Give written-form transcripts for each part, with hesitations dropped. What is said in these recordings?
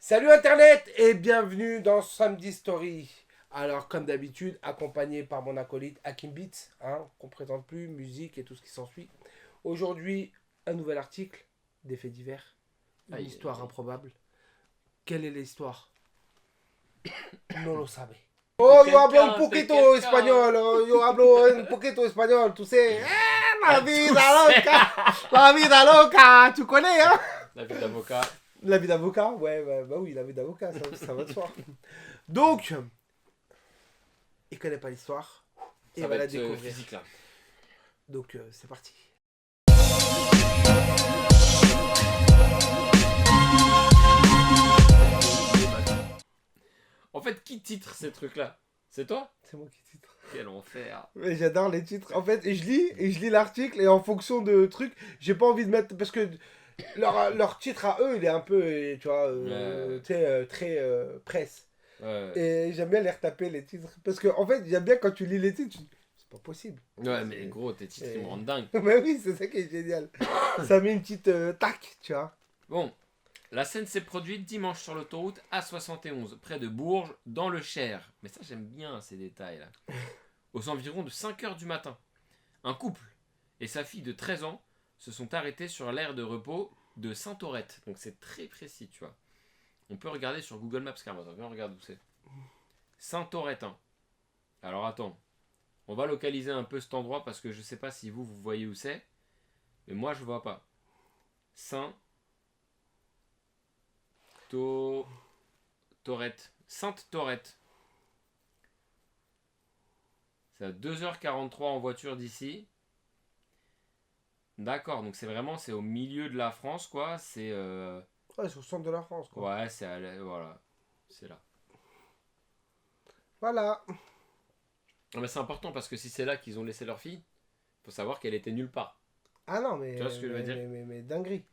Salut Internet et bienvenue dans Samedi Story. Alors comme d'habitude, accompagné par mon acolyte Hakim Beats, qu'on ne présente plus, musique et tout ce qui s'ensuit. Aujourd'hui, un nouvel article, des faits divers, une histoire improbable. Quelle est l'histoire? No lo sabe. Oh, yo hablo un poquito español, yo hablo un poquito español, tu sais. La vida loca, la vida loca, tu connais, hein? La vie d'avocat. La vie d'avocat, ouais, bah oui, la vie d'avocat, ça va de soi. Donc, il connaît pas l'histoire, et Ça va va la être découvrir. physique là. Donc, c'est parti. En fait, qui titre ces trucs-là? C'est toi? C'est moi qui titre. Quel enfer. Mais j'adore les titres. En fait, je lis l'article, et en fonction de trucs, j'ai pas envie de mettre, parce que leur titre à eux, il est un peu, tu vois, tu sais, très presse. Ouais. Et j'aime bien les retaper, les titres. Parce que, en fait, j'aime bien quand tu lis les titres, tu dis, c'est pas possible. Ouais, mais gros, tes titres ils me rendent dingue. Mais oui, c'est ça qui est génial. Ça met une petite tac, tu vois. Bon, la scène s'est produite dimanche sur l'autoroute A71, près de Bourges, dans le Cher. Mais ça, j'aime bien ces détails là. Aux environs de 5h du matin. Un couple et sa fille de 13 ans se sont arrêtés sur l'aire de repos de Saint-Aurette. Donc c'est très précis, tu vois. On peut regarder sur Google Maps carrément. Viens, regarde où c'est. Saint-Aurette. Alors attends. On va localiser un peu cet endroit parce que je sais pas si vous voyez où c'est. Mais moi, je vois pas. Sainte-Taurette. Sainte-Taurette. C'est à 2h43 en voiture d'ici. D'accord, donc c'est au milieu de la France, quoi. C'est Ouais, c'est au centre de la France, quoi. ouais, voilà, c'est là. Voilà. Non, mais c'est important parce que si c'est là qu'ils ont laissé leur fille, faut savoir qu'elle était nulle part. Ah non, mais. Tu vois ce que je veux dire? Mais dinguerie.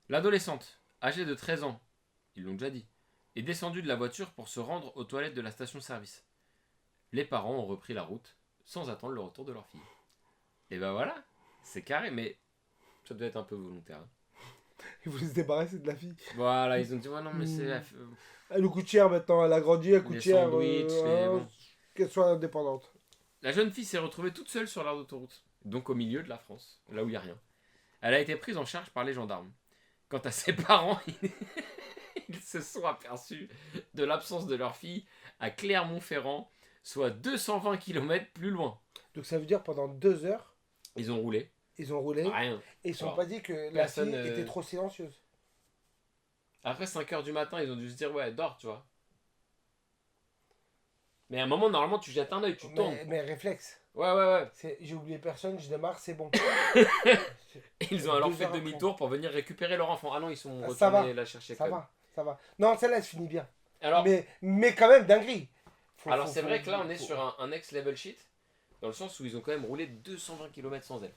L'adolescente, âgée de 13 ans, ils l'ont déjà dit, est descendue de la voiture pour se rendre aux toilettes de la station-service. Les parents ont repris la route sans attendre le retour de leur fille. Et ben voilà, c'est carré, mais ça doit être un peu volontaire. Ils voulaient se débarrasser de la fille. Voilà, ils ont dit ouais non mais c'est Elle nous coûte cher maintenant, elle a grandi, elle coûte les cher. sandwichs, bon. Qu'elle soit indépendante. La jeune fille s'est retrouvée toute seule sur l'aire d'autoroute, donc au milieu de la France, là où il n'y a rien. Elle a été prise en charge par les gendarmes. Quant à ses parents, ils se sont aperçus de l'absence de leur fille à Clermont-Ferrand, soit 220 km plus loin. Donc ça veut dire pendant 2 heures, Ils ont roulé. ils ont roulé. Rien. Et ils sont Alors, pas dit que la personne, fille était trop silencieuse. Après 5h du matin, ils ont dû se dire ouais, dors, tu vois. Mais à un moment, normalement, tu jettes un œil, tu tournes. Mais réflexe. Ouais. J'ai oublié personne, je démarre, c'est bon. Et ils ont alors 2 fait heures après. demi-tour pour venir récupérer leur enfant. Ah non, ils sont Ça va, retournés la chercher Ça quand même. va, ça va. Non, celle-là, elle se finit bien. Alors, Mais quand même, dinguerie. alors c'est vrai que là, on est sur un ex-level sheet, dans le sens où ils ont quand même roulé 220 km sans elle.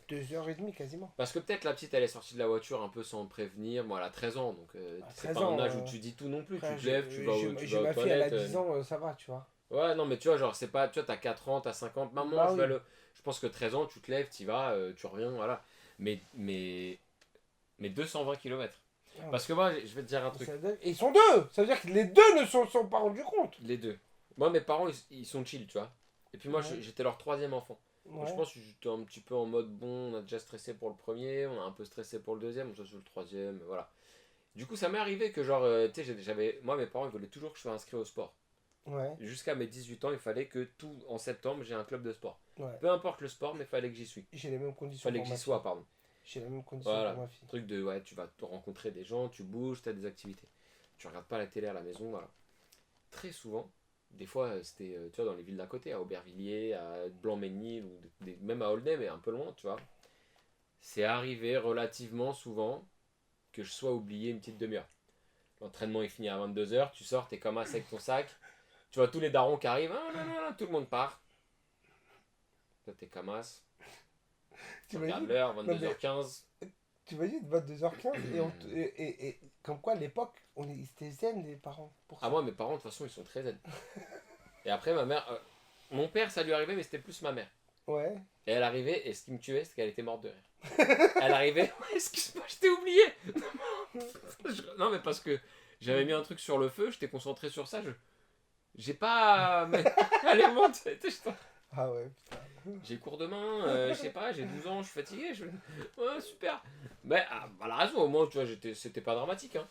2h30 quasiment. Parce que peut-être la petite, elle est sortie de la voiture un peu sans prévenir. Bon, elle a 13 ans, donc c'est 13 pas un ans, âge où tu dis tout non plus. Frère, Tu te lèves, tu vas j'ai aux ma fille, elle a toilettes. 10 ans, ça va, tu vois. Ouais, non, mais tu vois, genre, c'est pas. Tu vois, t'as 4 ans, t'as 50. Maman, Bah je vais oui. je pense que 13 ans, tu te lèves, tu vas, tu reviens, voilà. Mais 220 km. Ah, Parce que moi, je vais te dire un truc. Et ils sont deux. Ça veut dire que les deux ne sont pas rendus compte. Les deux. Moi, mes parents, ils sont chill, tu vois. Et puis moi, Ouais. j'étais leur troisième enfant. Donc, Ouais. je pense que j'étais un petit peu en mode bon, on a déjà stressé pour le premier, on a un peu stressé pour le deuxième, on se sur le troisième, voilà. Du coup, ça m'est arrivé que, genre, tu sais, moi, mes parents, ils voulaient toujours que je sois inscrit au sport. Ouais. Jusqu'à mes 18 ans, il fallait que en septembre, j'ai un club de sport. Ouais. Peu importe le sport, mais il fallait que j'y suis. J'ai les mêmes conditions Fallait pour que ma j'y fille. sois, pardon. J'ai les mêmes conditions Voilà. pour ma fille. Truc de, ouais, tu vas te rencontrer des gens, tu bouges, tu as des activités. Tu regardes pas la télé à la maison, voilà. Très souvent, des fois, c'était, tu vois, dans les villes d'à côté, à Aubervilliers, à Blanc-Ménil, ou même à Aulnay, mais un peu loin, tu vois. C'est arrivé relativement souvent que je sois oublié une petite demi-heure. L'entraînement est fini à 22h, tu sors, t'es comme un avec ton sac. Tu vois tous les darons qui arrivent, ah, non, tout le monde part. Toi, t'es comme as. Tu regardes l'heure, 22h15. T'imagines 22h15 et comme quoi à l'époque, ils étaient zen les parents. Pour ça. Ah, moi, mes parents, de toute façon, ils sont très zen. Et après, ma mère. Mon père, ça lui arrivait, mais c'était plus ma mère. Ouais. Et elle arrivait, et ce qui me tuait, c'est qu'elle était morte de rire. Elle arrivait, excuse-moi, je t'ai oublié. Non, mais parce que J'avais mis un truc sur le feu, j'étais concentré sur ça. J'ai pas. Mais... Allez, monte. Ah ouais, putain. J'ai cours demain, je sais pas, j'ai 12 ans, je suis fatigué. Ouais, super. Mais bah, la raison, au moins, tu vois, c'était pas dramatique. Hein.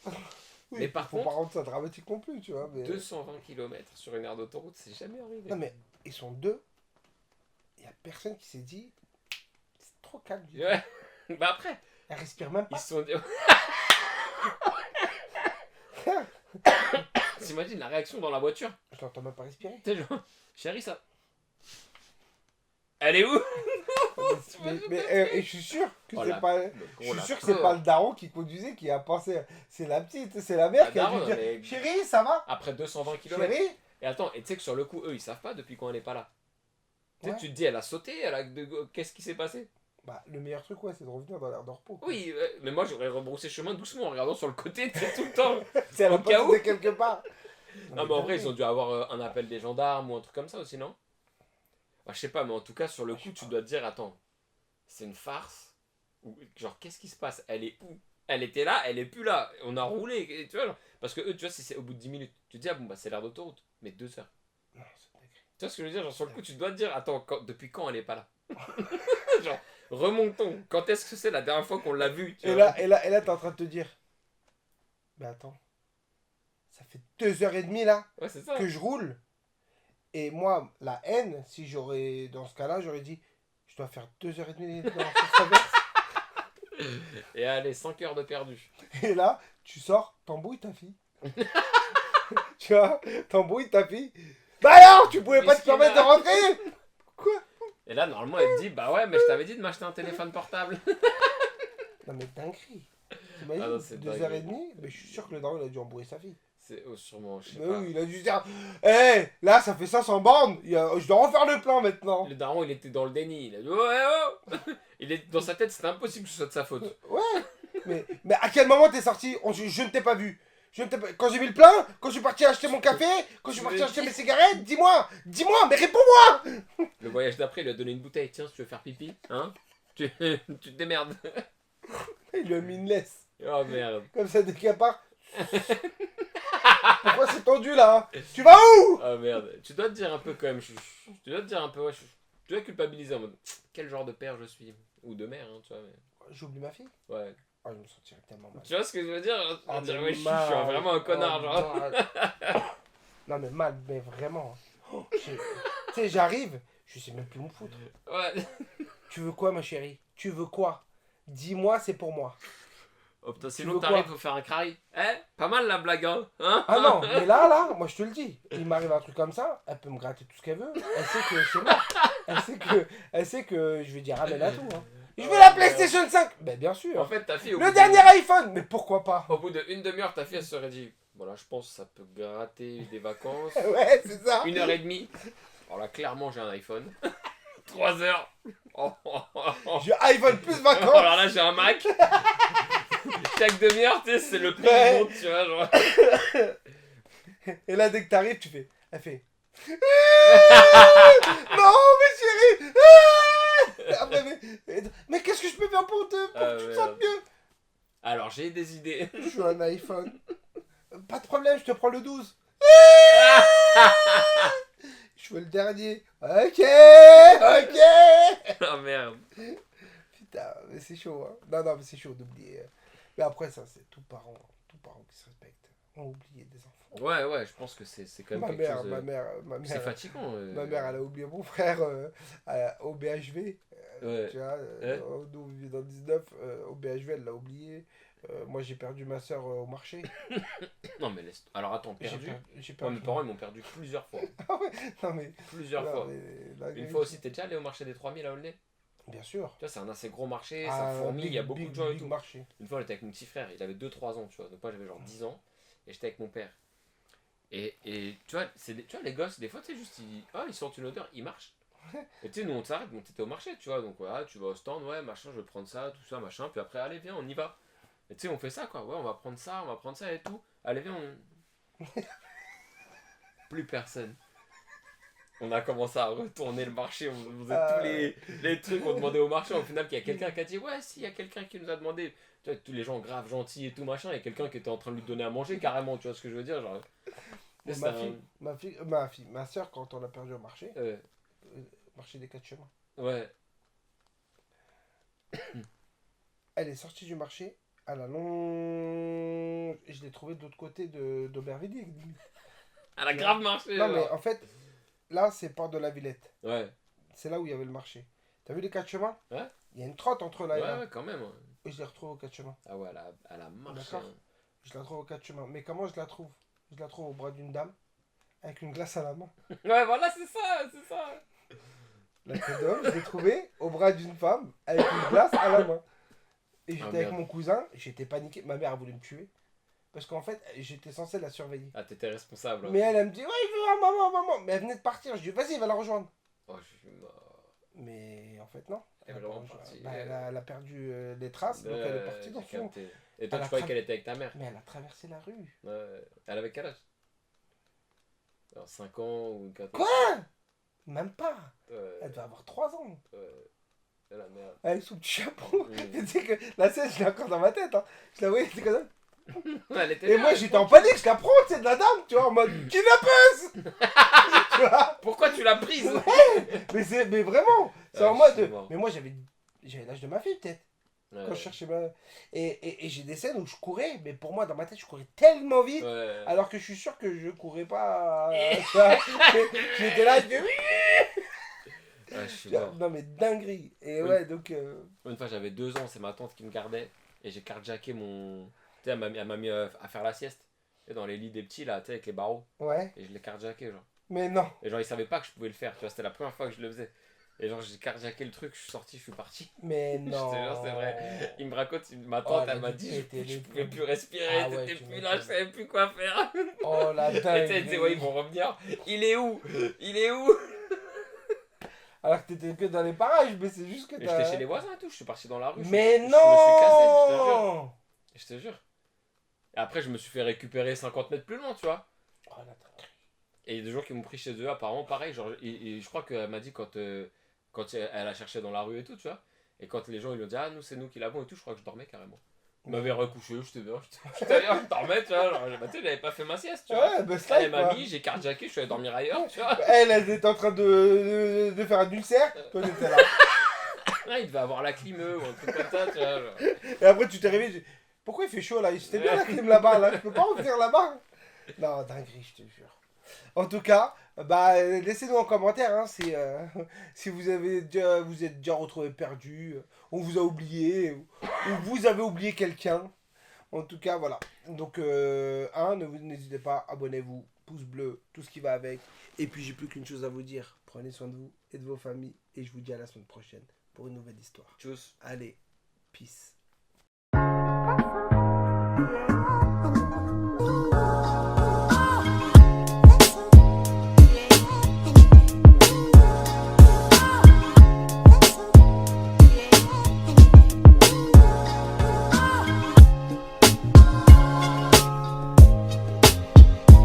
Oui, Mais par faut pas contre, rendre ça dramatique non plus, tu vois. Mais... 220 km sur une aire d'autoroute, c'est jamais arrivé. Non, mais ils sont deux. Il y a personne qui s'est dit. C'est trop calme. Ouais. Bah après, Elle respire même ils pas. se sont dit. T'imagines la réaction dans la voiture? Je l'entends même pas respirer. Tu sais, genre, chérie, ça. Elle est où? Et je suis sûr que Oh, c'est la- pas. le Je gros, suis la sûr que c'est peur. pas le daron qui conduisait qui a pensé. C'est la petite, c'est la mère La qui a dû daronne, dire mais- Chérie, ça va? Après 220 km. Chérie? Et attends, et tu sais que sur le coup, eux, ils savent pas depuis quand elle est pas là. Tu sais, Ouais. tu te dis, elle a sauté, qu'est-ce qui s'est passé? Bah, le meilleur truc, ouais, c'est de revenir dans l'air de repos. quoi. Oui, mais moi j'aurais rebroussé chemin doucement en regardant sur le côté, tu sais, tout le temps. Si elle Au a pas cas où. sauté quelque part. Non, mais en vrai, ils ont dû avoir un appel des gendarmes ou un truc comme ça aussi, non? Bah, je sais pas, mais en tout cas, sur le coup, tu dois te dire, attends, c'est une farce? Ou, genre, qu'est-ce qui se passe? Elle est où? Elle était là, elle est plus là. On a roulé, et tu vois, genre, parce que eux, tu vois, c'est au bout de 10 minutes. Tu te dis, ah bon, bah c'est l'air d'autoroute, mais 2 heures. Non, c'est dingue. Tu vois ce que je veux dire? Genre, sur le coup, tu dois te dire, attends, depuis quand elle est pas là? Genre, remontons. Quand est-ce que c'est la dernière fois qu'on l'a vue? Tu Et vois? là, t'es en train de te dire. Mais attends. Ça fait 2h30 là Ouais, c'est ça. que je roule. Et moi, la haine, si j'aurais. Dans ce cas-là, j'aurais dit. Je dois faire 2h30 dans cette traverse. Et allez, 5 heures de perdu. Et là, tu sors, t'embrouilles ta fille. Tu vois, t'embrouilles ta fille. Bah alors, tu pouvais pas te Miskin, permettre de là. rentrer. Quoi? Et là, normalement, elle te dit, bah ouais, mais je t'avais dit de m'acheter un téléphone portable. Non mais dinguerie. Ah T'imagines, non, c'est 2h30, mais je suis sûr que le daron il a dû embrouiller sa fille. C'est sûrement, je sais Mais pas. oui, il a dû se dire, hé, là ça fait 500 bornes, je dois refaire le plein maintenant. Le daron, il était dans le déni. Il a dit, ouais, oh. Il est dans sa tête, c'était impossible que ce soit de sa faute. Ouais, mais à quel moment t'es sorti? Je ne t'ai pas vu. Je ne t'ai pas... Quand j'ai mis le plein, quand je suis parti acheter mon café, quand je suis parti acheter mes cigarettes, dis-moi, mais réponds-moi. Le voyage d'après, il lui a donné une bouteille. Tiens, si tu veux faire pipi, hein, tu te démerdes. Il lui a mis une laisse, Oh merde. comme ça dès qu'il part. Pourquoi c'est tendu là? Tu vas où? Oh merde. Tu dois te dire un peu quand même. Tu dois te dire un peu, ouais, tu dois culpabiliser en mode, quel genre de père je suis. Ou de mère, hein, tu vois. Mais... J'oublie ma fille. Ouais. Oh, je me sentirais tellement mal. Tu vois ce que je veux dire? Ah, Dire, mais ouais, je suis mal. vraiment un connard, Oh, genre. mal. Non mais mal, mais vraiment. Oh, tu sais, j'arrive, je sais même plus où me foutre. Ouais. Tu veux quoi ma chérie? Tu veux quoi? Dis-moi, c'est pour moi. Oh putain, veux sinon quoi? t'arrives, faut faire un craï. Eh, pas mal la blague, hein? Ah non, mais là, moi je te le dis, il m'arrive un truc comme ça, elle peut me gratter tout ce qu'elle veut, elle sait que c'est moi. Elle sait que je vais dire ramène à tout. Hein. Je veux la PlayStation 5. Ben bien sûr. En fait, ta fille, Le dernier iPhone, mais pourquoi pas? au bout d'une demi-heure, ta fille, elle se serait dit, voilà, je pense que ça peut gratter des vacances. Ouais, c'est ça. 1h30. Alors là, clairement, j'ai un iPhone. 3 heures. Oh, oh, oh, oh. J'ai iPhone plus vacances. Alors là, j'ai un Mac. Chaque demi-heure, tu sais, c'est le prix Ouais. du monde, tu vois, genre. Et là, dès que t'arrives, tu fais. Elle fait. Non, mais chérie. Après, mais qu'est-ce que je peux faire pour que tu te sentes mieux? Alors, j'ai des idées. Je veux un iPhone. Pas de problème, je te prends le 12. Je veux le dernier. Ok. Oh merde. Putain, mais c'est chaud. Hein. Non, mais c'est chaud d'oublier. Mais après, ça, c'est tout parent qui se respecte. On a oublié des enfants. Ouais, je pense que c'est quand même quelque chose. Ma mère, C'est fatigant. ma mère, elle a oublié mon frère au BHV. Ouais. Tu vois, nous, on vit dans le 19, au BHV, elle l'a oublié. Moi, j'ai perdu ma soeur au marché. Non, mais laisse. Alors attends, perdu. J'ai Moi, perdu. mes parents, ils m'ont perdu plusieurs fois. Ah ouais, non, mais. Plusieurs non, fois. mais la Une vérité- fois aussi, t'es déjà allé au marché des 3000 à Aulnay? Bien sûr. Tu vois, c'est un assez gros marché, Ah, ça fourmille, il y a beaucoup de gens et big tout. marché. Une fois, on était avec mon petit frère, il avait 2-3 ans, tu vois. Donc moi, j'avais genre 10 ans, et j'étais avec mon père. Et tu vois, tu vois, les gosses, des fois, tu sais, juste, ils sentent une odeur, ils marchent. Et tu sais, nous, on s'arrête, donc t'étais au marché, tu vois. Donc voilà, tu vas au stand, ouais, machin, je vais prendre ça, tout ça, machin. Puis après, allez, viens, on y va. Et tu sais, on fait ça, quoi. Ouais, on va prendre ça et tout. Allez, viens, on... Plus personne. On a commencé à retourner le marché, on faisait Ah, tous les trucs, on demandait au marché. Au final, qu'il y a quelqu'un qui a dit ouais, si, il y a quelqu'un qui nous a demandé. Tu vois, tous les gens graves, gentils et tout machin, il y a quelqu'un qui était en train de lui donner à manger carrément, tu vois ce que je veux dire, genre. bon, C'est un. ma soeur, quand on l'a perdu au marché, euh, marché des quatre chemins, ouais, elle est sortie du marché à la longue. Je l'ai trouvée de l'autre côté d'Aubervilliers. elle a Tu vois. grave marché, Non, mais genre. en fait, là, c'est Port de la Villette. Ouais, C'est là où il y avait le marché. T'as vu les quatre chemins? ouais, Il y a une trotte entre là et ouais, là. ouais, quand même. Ouais. Et je l'ai retrouvée aux quatre chemins. Ah ouais, elle a marché. D'accord? Hein. Je la trouve aux quatre chemins. Mais comment je la trouve? Je la trouve au bras d'une dame avec une glace à la main. Ouais, voilà, c'est ça, c'est ça. La tête d'homme, je l'ai trouvée au bras d'une femme avec une glace à la main. Et Ah j'étais avec merde. mon cousin, j'étais paniqué. Ma mère a voulu me tuer. Parce qu'en fait, j'étais censé la surveiller. Ah, t'étais responsable. Mais Hein. elle me dit, ouais, je veux voir maman, maman. Mais elle venait de partir. Je dis, vas-y, va la rejoindre. Oh, je suis mort. Mais en fait, non. Elle est a pas vraiment rejoint. partie. Bah, elle a perdu les traces, donc elle est partie dans J'ai son. capté. Et toi, Elle tu a croyais tra- qu'elle était avec ta mère. Mais elle a traversé la rue. Ouais. Elle avait quel âge? Alors, 5 ans ou 4 ans? Quoi? Même pas. Ouais, Elle devait avoir 3 ans. ouais. C'est la merde. Avec son petit chapeau. Mm. Tu sais que la scène, je l'ai encore dans ma tête. Hein. Je la voyais, c'est comme ça. Elle était Et bien, moi, elle j'étais en tranquille. panique, je la prends, c'est de la dame, tu vois, en mode kidnappeuse. Tu vois. Pourquoi tu l'as prise? Mais vraiment, c'est Ah, en mode. je suis mort. Mais moi, j'avais l'âge de ma fille, peut-être. Ouais. Quand je cherchais ma. Et j'ai des scènes où je courais, mais pour moi, dans ma tête, je courais tellement vite. Ouais. Alors que je suis sûr que je courais pas. Tu vois. J'étais là, je fais oui. Ouais, je suis mort. Non, mais dinguerie. Et Oui. ouais, donc. Une fois, j'avais 2 ans, c'est ma tante qui me gardait. Et j'ai carjacké mon. Tu sais, elle m'a mis à faire la sieste. Tu sais, dans les lits des petits, là, tu sais, avec les barreaux. Ouais. Et je l'ai carjacké, genre. Mais non. Et genre, ils savaient pas que je pouvais le faire, tu vois, c'était la première fois que je le faisais. Et genre, j'ai carjacké le truc, je suis sorti, je suis parti. Mais Je te non. jure, c'est vrai. Il me raconte, ma Oh, tante, elle a elle m'a dû dit, péter je les pouvais plombs. plus respirer, Ah ouais, t'étais tu plus là, je m'étonnes. savais plus quoi faire. Oh la Et tu sais, elle disait, dingue. ouais, ils vont revenir. Il est où? Il est où? Alors que t'étais que dans les parages, mais c'est juste que Mais t'as. j'étais chez les voisins et tout, je suis parti dans la rue. Mais je me non. suis cassé, je te jure. Je te jure. Et après, je me suis fait récupérer 50 mètres plus loin, tu vois. Oh la dinguerie. Et il y a des gens qui m'ont pris chez eux, apparemment, pareil. Genre, et je crois qu'elle m'a dit quand elle a cherché dans la rue et tout, tu vois. Et quand les gens ils lui ont dit, ah, nous, c'est nous qui l'avons et tout, je crois que je dormais carrément. Il m'avait recouché, je je dormais, tu vois. Genre, bah, tu sais, j'avais pas fait ma sieste, tu vois. Ouais, bah Elle slide m'a quoi. mis, j'ai carjacké, je suis allé dormir ailleurs, tu vois. Elle était en train de faire un ulcère. Toi, t'étais là. Ah, il devait avoir la clim, ou un truc comme ça, tu vois. Genre. Et après, tu t'es réveillé. Tu dis, pourquoi il fait chaud là? C'était bien la clim là-bas, là. Je peux pas ouvrir là-bas. Non, dinguerie, je te jure. En tout cas, bah, laissez-nous en commentaire hein, si vous vous êtes déjà retrouvé perdu, on vous a oublié, ou vous avez oublié quelqu'un. En tout cas, voilà. Donc, n'hésitez pas, abonnez-vous, pouce bleu, tout ce qui va avec. Et puis, j'ai plus qu'une chose à vous dire. Prenez soin de vous et de vos familles. Et je vous dis à la semaine prochaine pour une nouvelle histoire. Tchuss. Allez, peace.